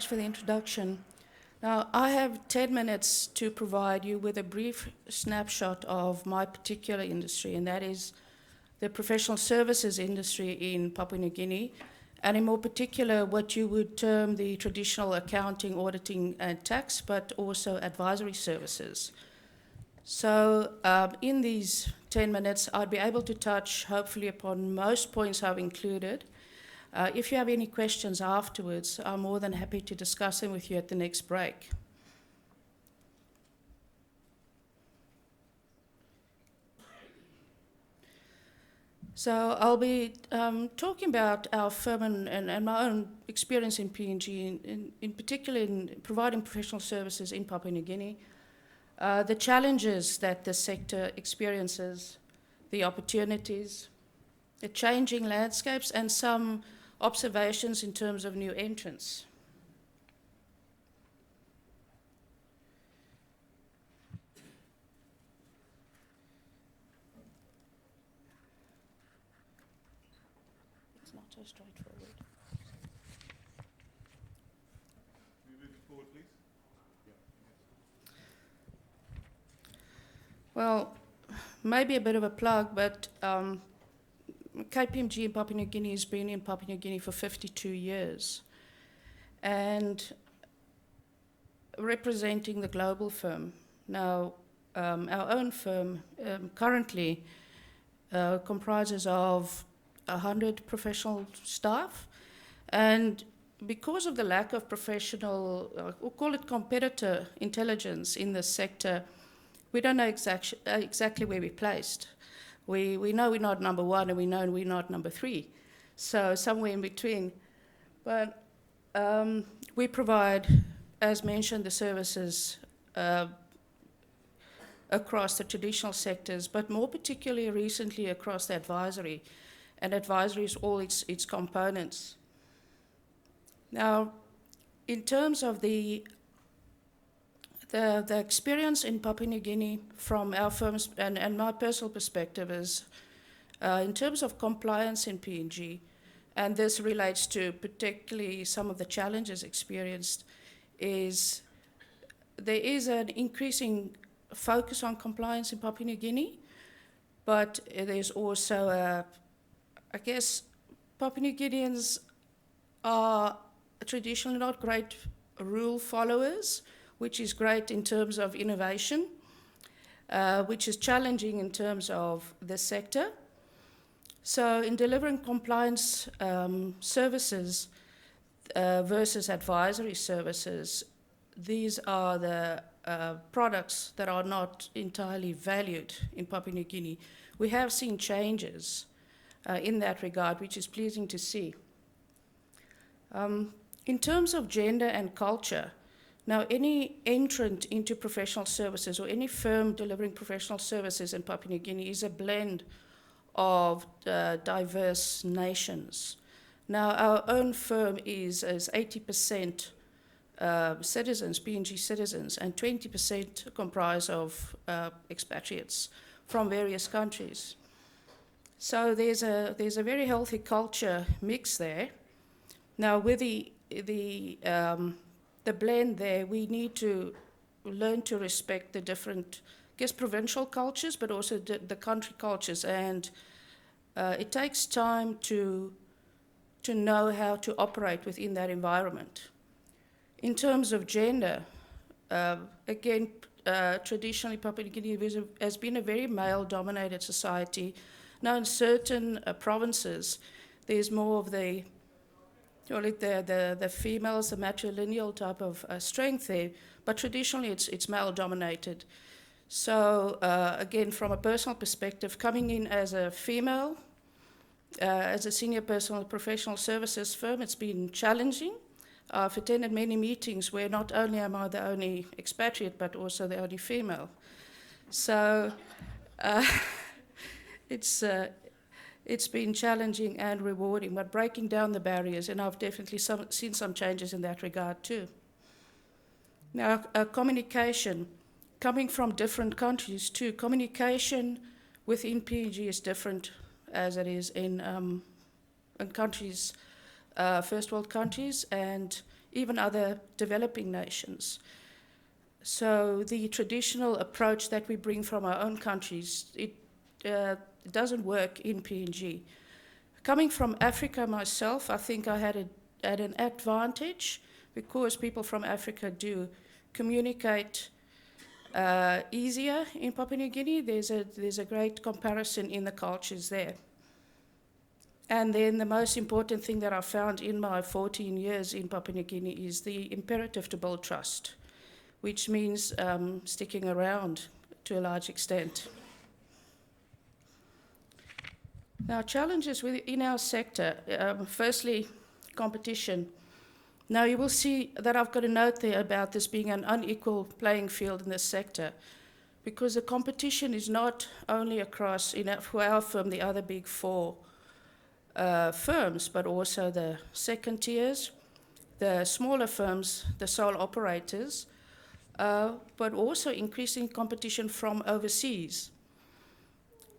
thanks for the introduction. Now, I have 10 minutes to provide you with a brief snapshot of my particular industry, and that is the professional services industry in Papua New Guinea, and in more particular, what you would term the traditional accounting, auditing, and tax, but also advisory services. So in these 10 minutes, I'd be able to touch, hopefully, upon most points I've included. If you have any questions afterwards, I'm more than happy to discuss them with you at the next break. So I'll be talking about our firm and my own experience in PNG, in particular in providing professional services in Papua New Guinea, the challenges that the sector experiences, the opportunities, the changing landscapes, and some observations in terms of new entrants. It's not so straightforward. Can you move it forward, please? Well, maybe a bit of a plug, but KPMG in Papua New Guinea has been in Papua New Guinea for 52 years, and representing the global firm. Now, our own firm currently comprises of 100 professional staff, and because of the lack of professional, we'll call it competitor intelligence in the sector, we don't know exactly where we're placed. We know we're not number one, and we know we're not number three, so somewhere in between. But we provide, as mentioned, the services across the traditional sectors, but more particularly recently across the advisory, and advisory is all its components. Now, in terms of the experience in Papua New Guinea from our firms and my personal perspective is, in terms of compliance in PNG, and this relates to particularly some of the challenges experienced, is there is an increasing focus on compliance in Papua New Guinea, but there's also I guess Papua New Guineans are traditionally not great rule followers, which is great in terms of innovation, which is challenging in terms of the sector. So in delivering compliance services versus advisory services, these are the products that are not entirely valued in Papua New Guinea. We have seen changes in that regard, which is pleasing to see. In terms of gender and culture, now, any entrant into professional services or any firm delivering professional services in Papua New Guinea is a blend of diverse nations. Now, our own firm is 80% citizens, PNG citizens, and 20% comprise of expatriates from various countries. So there's a very healthy culture mix there. Now, with the blend there, we need to learn to respect the different, I guess, provincial cultures, but also the country cultures. And it takes time to know how to operate within that environment. In terms of gender, again, traditionally Papua New Guinea has been a very male-dominated society. Now, in certain provinces, there's more of the females, the matrilineal type of strength there, but traditionally it's male-dominated. So again, from a personal perspective, coming in as a female, as a senior person in a professional services firm, it's been challenging. I've attended many meetings where not only am I the only expatriate, but also the only female. So it's been challenging and rewarding, but breaking down the barriers, and I've definitely seen some changes in that regard too. Now, communication, coming from different countries too, communication within PNG is different as it is in countries, first world countries, and even other developing nations. So the traditional approach that we bring from our own countries, it doesn't work in PNG. Coming from Africa myself, I think I had an advantage because people from Africa do communicate easier in Papua New Guinea. There's a great comparison in the cultures there. And then the most important thing that I found in my 14 years in Papua New Guinea is the imperative to build trust, which means sticking around to a large extent. Now, challenges in our sector, firstly, competition. Now, you will see that I've got a note there about this being an unequal playing field in this sector, because the competition is not only across, for our firm, the other big four firms, but also the second tiers, the smaller firms, the sole operators, but also increasing competition from overseas.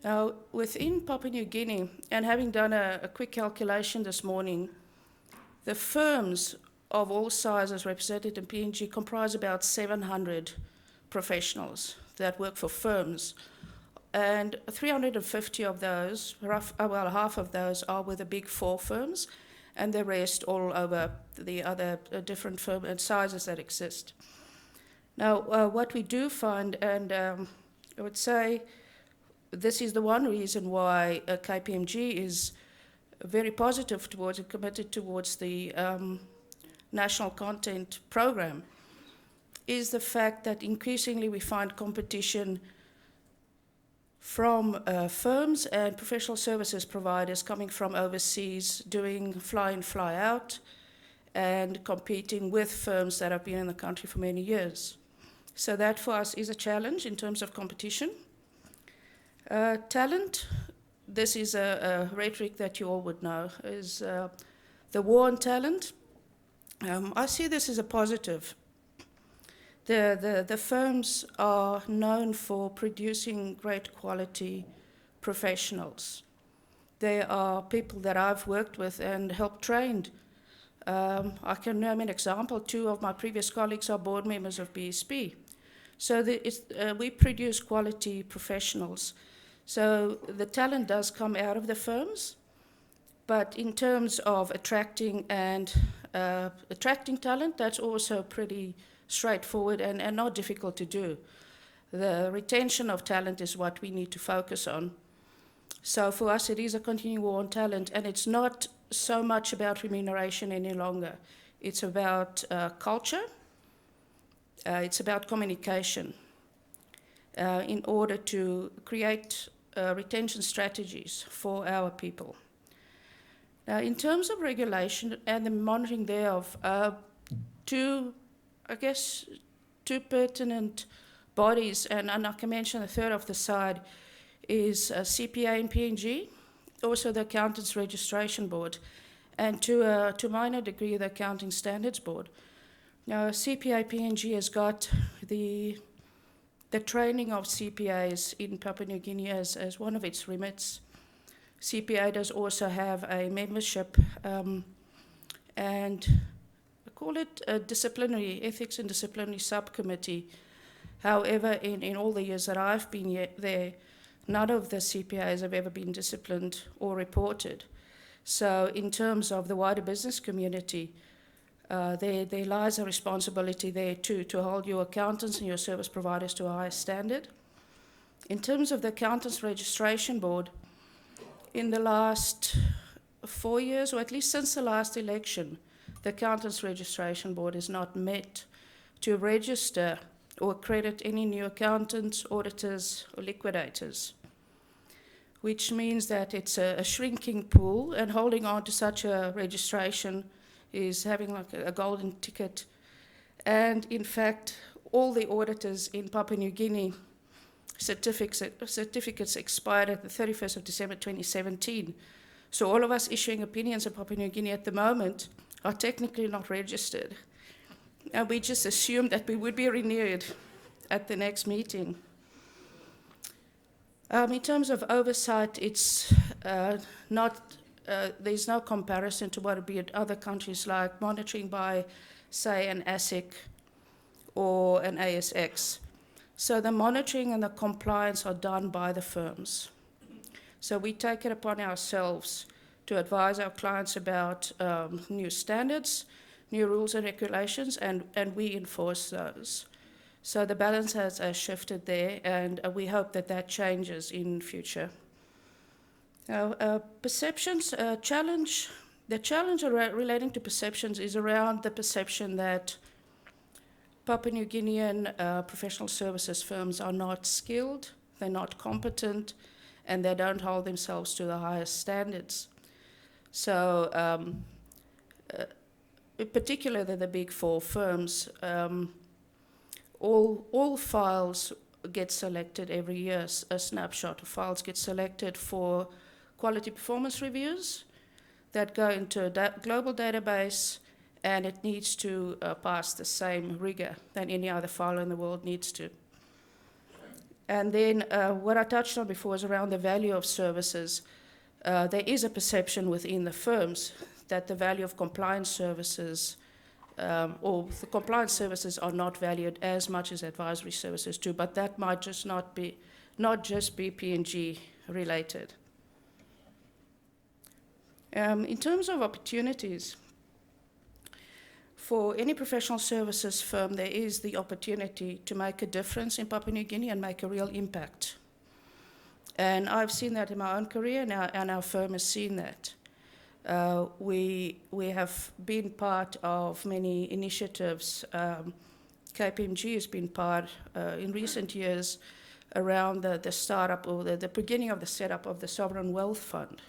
Now, within Papua New Guinea, and having done a quick calculation this morning, the firms of all sizes represented in PNG comprise about 700 professionals that work for firms. And 350 of those, half of those are with the big four firms, and the rest all over the other different firm and sizes that exist. Now, what we do find, and I would say this is the one reason why KPMG is very positive towards and committed towards the national content program, is the fact that increasingly we find competition from firms and professional services providers coming from overseas, doing fly-in, fly-out, and competing with firms that have been in the country for many years. So that for us is a challenge in terms of competition. Talent, this is a rhetoric that you all would know, is the war on talent. I see this as a positive. The firms are known for producing great quality professionals. They are people that I've worked with and helped trained. I can name an example. 2 of my previous colleagues are board members of BSP. So we produce quality professionals. So the talent does come out of the firms, but in terms of attracting talent, that's also pretty straightforward and not difficult to do. The retention of talent is what we need to focus on. So for us, it is a continuing war on talent, and it's not so much about remuneration any longer. It's about culture. It's about communication in order to create retention strategies for our people. Now, in terms of regulation and the monitoring thereof, two pertinent bodies, and I can mention the third off the side, is CPA in PNG, also the Accountants Registration Board, and to a minor degree, the Accounting Standards Board. Now, CPA PNG has got the training of CPAs in Papua New Guinea as one of its remits. CPA does also have a membership and I call it a disciplinary, ethics and disciplinary subcommittee. However, in all the years that I've been there, none of the CPAs have ever been disciplined or reported. So in terms of the wider business community, there lies a responsibility there too, to hold your accountants and your service providers to a higher standard. In terms of the Accountants Registration Board, in the last 4 years, or at least since the last election, the Accountants Registration Board has not met to register or accredit any new accountants, auditors, or liquidators, which means that it's a shrinking pool, and holding on to such a registration is having like a golden ticket. And in fact, all the auditors in Papua New Guinea certificates expired at the 31st of December 2017. So all of us issuing opinions in Papua New Guinea at the moment are technically not registered. And we just assumed that we would be renewed at the next meeting. In terms of oversight, it's there's no comparison to what would be at other countries, like monitoring by say an ASIC or an ASX. So the monitoring and the compliance are done by the firms. So we take it upon ourselves to advise our clients about new standards, new rules and regulations, and we enforce those. So the balance has shifted there, and we hope that that changes in future. Now, perceptions, the challenge relating to perceptions is around the perception that Papua New Guinean professional services firms are not skilled, they're not competent, and they don't hold themselves to the highest standards. So, particularly the big four firms, all files get selected every year. A snapshot of files get selected for quality performance reviews that go into a global database, and it needs to pass the same rigor than any other file in the world needs to. And then what I touched on before is around the value of services. There is a perception within the firms that the value of compliance services or the compliance services are not valued as much as advisory services do, but that might just not just be PNG related. In terms of opportunities, for any professional services firm, there is the opportunity to make a difference in Papua New Guinea and make a real impact. And I've seen that in my own career, and our firm has seen that. We have been part of many initiatives. KPMG has been part in recent years around the startup or the beginning of the setup of the Sovereign Wealth Fund.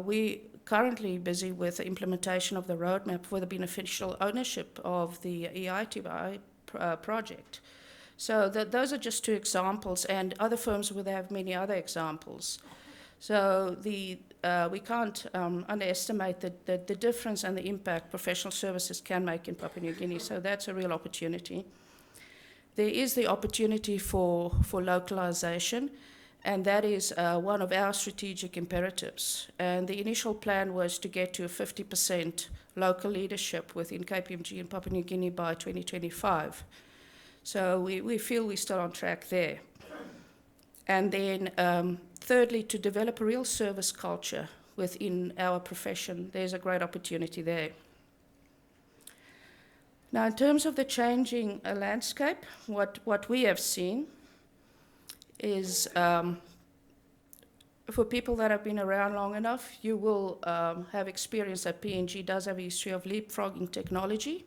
We currently busy with the implementation of the roadmap for the beneficial ownership of the EITI project. So those are just two examples, and other firms would have many other examples. So we can't underestimate the difference and the impact professional services can make in Papua New Guinea, so that's a real opportunity. There is the opportunity for localization, and that is one of our strategic imperatives. And the initial plan was to get to a 50% local leadership within KPMG in Papua New Guinea by 2025. So we feel we're still on track there. And then thirdly, to develop a real service culture within our profession. There's a great opportunity there. Now, in terms of the changing landscape, what we have seen is for people that have been around long enough, you will have experienced that PNG does have a history of leapfrogging technology.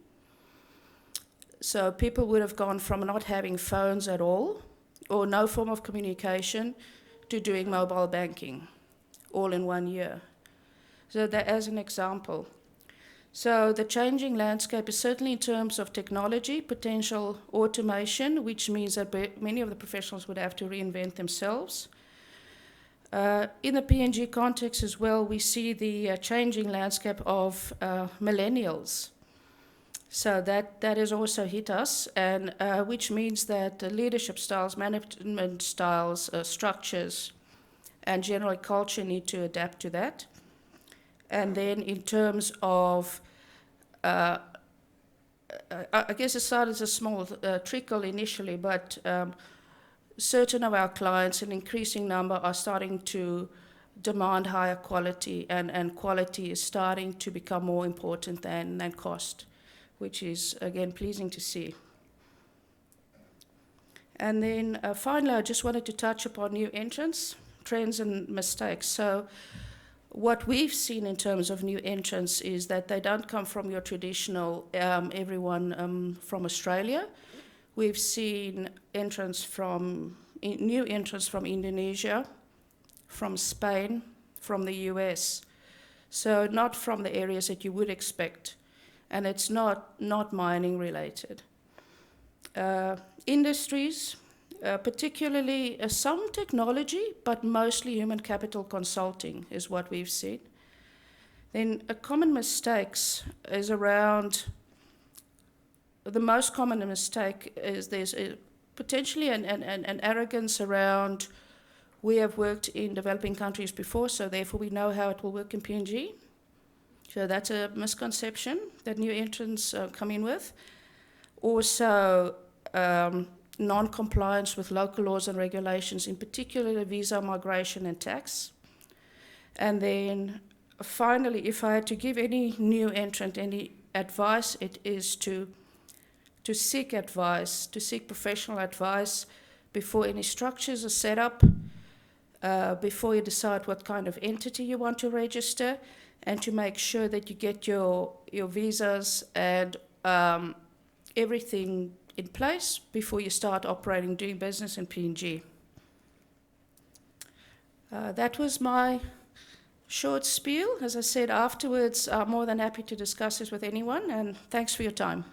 So people would have gone from not having phones at all or no form of communication to doing mobile banking all in 1 year. So that as an example. So the changing landscape is certainly in terms of technology, potential automation, which means that many of the professionals would have to reinvent themselves. In the PNG context as well, we see the changing landscape of millennials. So that has also hit us, and which means that leadership styles, management styles, structures, and general culture need to adapt to that. And then in terms of, I guess it started as a small trickle initially, but certain of our clients, an increasing number, are starting to demand higher quality, and quality is starting to become more important than cost, which is, again, pleasing to see. And then finally, I just wanted to touch upon new entrants, trends and mistakes. So what we've seen in terms of new entrants is that they don't come from your traditional everyone from Australia. We've seen new entrants from Indonesia, from Spain, from the US. So not from the areas that you would expect. And it's not mining related. Industries, particularly some technology, but mostly human capital consulting is what we've seen. Then a common mistakes is around, the most common mistake is there's potentially an arrogance around, we have worked in developing countries before, so therefore we know how it will work in PNG. So that's a misconception that new entrants come in with. Also, non-compliance with local laws and regulations, in particular visa, migration, and tax. And then finally, if I had to give any new entrant any advice, it is to seek advice, to seek professional advice before any structures are set up, before you decide what kind of entity you want to register, and to make sure that you get your visas and everything in place before you start operating, doing business in PNG. That was my short spiel. As I said afterwards, I'm more than happy to discuss this with anyone, and thanks for your time.